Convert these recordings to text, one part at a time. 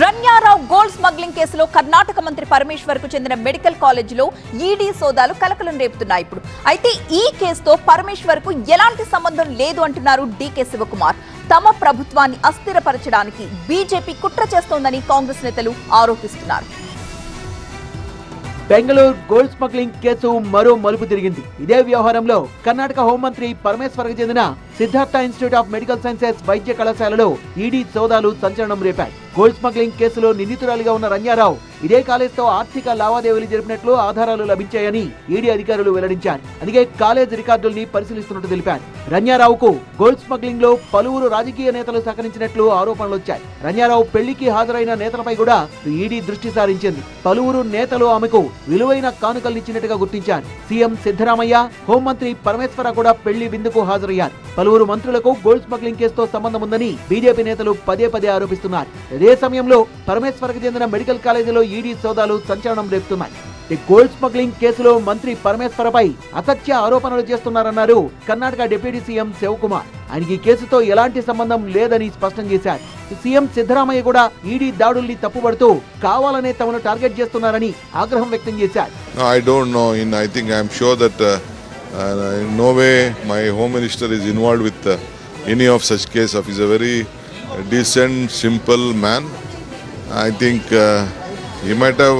Ranya Rao gold smuggling కేసులో కర్ణాటక మంత్రి పరమేశ్వర్ కు చెందిన మెడికల్ కాలేజీలో ఈడీ సోదాలు కలకలం రేపుతున్నాయి. ఇప్పుడు అయితే ఈ కేసుతో పరమేశ్వర్ కు ఎలాంటి సంబంధం లేదు అంటున్నారు డీకే శివకుమార్. తమ ప్రభుత్వాన్ని అస్థిరపరచడానికి బీజేపీ కుట్ర చేస్తోందని కాంగ్రెస్ నేతలు ఆరోపిస్తున్నారు. బెంగళూరు గోల్డ్ స్మగ్లింగ్ కేసు మరో మలుపు తిరిగింది. ఇదే వ్యవహారంలో కర్ణాటక హోంమంత్రి పరమేశ్వర్ కు చెందిన Siddhartha institute of medical sciences వైద్య కళాశాలలో ఈడీ సోదాలు సంచలనం రేపాయి. గోల్డ్ స్మగ్లింగ్ కేసులో నిందితురాలిగా ఉన్న రన్యారావు ఇదే కాలేజ్తో ఆర్థిక లావాదేవీలు జరిపినట్లు ఆధారాలు లభించాయని ఈడీ అధికారులు వెల్లడించారు. అందుకే కాలేజ్ రికార్డుల్ని పరిశీలిస్తున్నట్టు తెలిపారు. రన్యారావుకు గోల్డ్ స్మగ్లింగ్ లో పలువురు రాజకీయ నేతలు సహకరించినట్లు ఆరోపణలు వచ్చాయి. రన్యారావు పెళ్లికి హాజరైన నేతలపై కూడా ఈడీ దృష్టి సారించింది. పలువురు నేతలు ఆమెకు విలువైన కానుకల్నిచ్చినట్టుగా గుర్తించారు. సీఎం సిద్ధరామయ్య, హోంమంత్రి పరమేశ్వర కూడా పెళ్లి విందుకు హాజరయ్యారు. పలువురు మంత్రులకు గోల్డ్ స్మగ్లింగ్ కేసుతో సంబంధం ఉందని బీజేపీ నేతలు పదే పదే ఆరోపిస్తున్నారు. అదే సమయంలో పరమేశ్వర్కి చెందిన మెడికల్ కాలేజీలో ఈడీ సోదాలు సంచలనం రేపుతున్నాయి. గోల్డ్ స్మగ్లింగ్ కేసులో మంత్రి పరమేశ్వరపై అసత్య ఆరోపణలు చేస్తున్నారన్నారు కర్ణాటక డిప్యూటీ సీఎం శివకుమార్. ఆయనకి కేసుతో ఎలాంటి సంబంధం లేదని స్పష్టం చేశారు. సీఎం సిద్ధరామయ్య కూడా ఈడీ దాడుల్ని తప్పుపడుతూ కావాలనే తమను టార్గెట్ చేస్తున్నారని ఆగ్రహం వ్యక్తం చేశారు. In no way my home minister is involved with any of such case. He's a very decent, simple man. I think he might have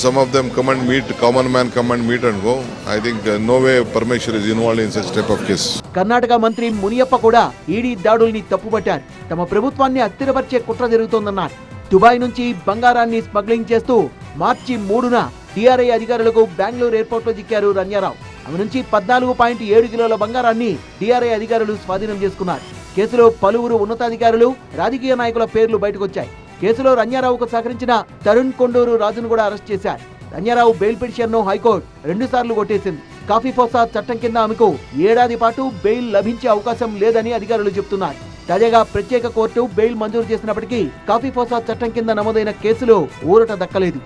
some of them come and meet, common man come and meet and go. I think no way Parmeshwar is involved in such type of case. Karnataka మంత్రి మునియప్ప కూడా ED దాడుల్ని తప్పుపట్టారు. తమ ప్రభుత్వాన్ని అస్థిరపరిచే కుట్ర జరుగుతోందన్నారు. Dubai నుంచి బంగారాన్ని smuggling చేస్తూ మార్చి 3న TRI అధికారులకు Bengaluru airport లో చిక్కారు రన్యారావు. ఆమె నుంచి 14.7 కిలోల బంగారాన్ని టీఆర్ఐ అధికారులు స్వాధీనం చేసుకున్నారు. కేసులో పలువురు ఉన్నతాధికారులు, రాజకీయ నాయకుల పేర్లు బయటకొచ్చాయి. కేసులో రన్యారావుకు సహకరించిన తరుణ్ కొండూరు రాజును కూడా అరెస్ట్ చేశారు. రన్యారావు బెయిల్ పిటిషన్ను హైకోర్టు 2 సార్లు కొట్టేసింది. కాఫీ ఫోసా చట్టం కింద ఆమెకు ఏడాది పాటు బెయిల్ లభించే అవకాశం లేదని అధికారులు చెబుతున్నారు. తాజాగా ప్రత్యేక కోర్టు బెయిల్ మంజూరు చేసినప్పటికీ కాఫీ ఫోసా చట్టం కింద నమోదైన కేసులో ఊరట దక్కలేదు.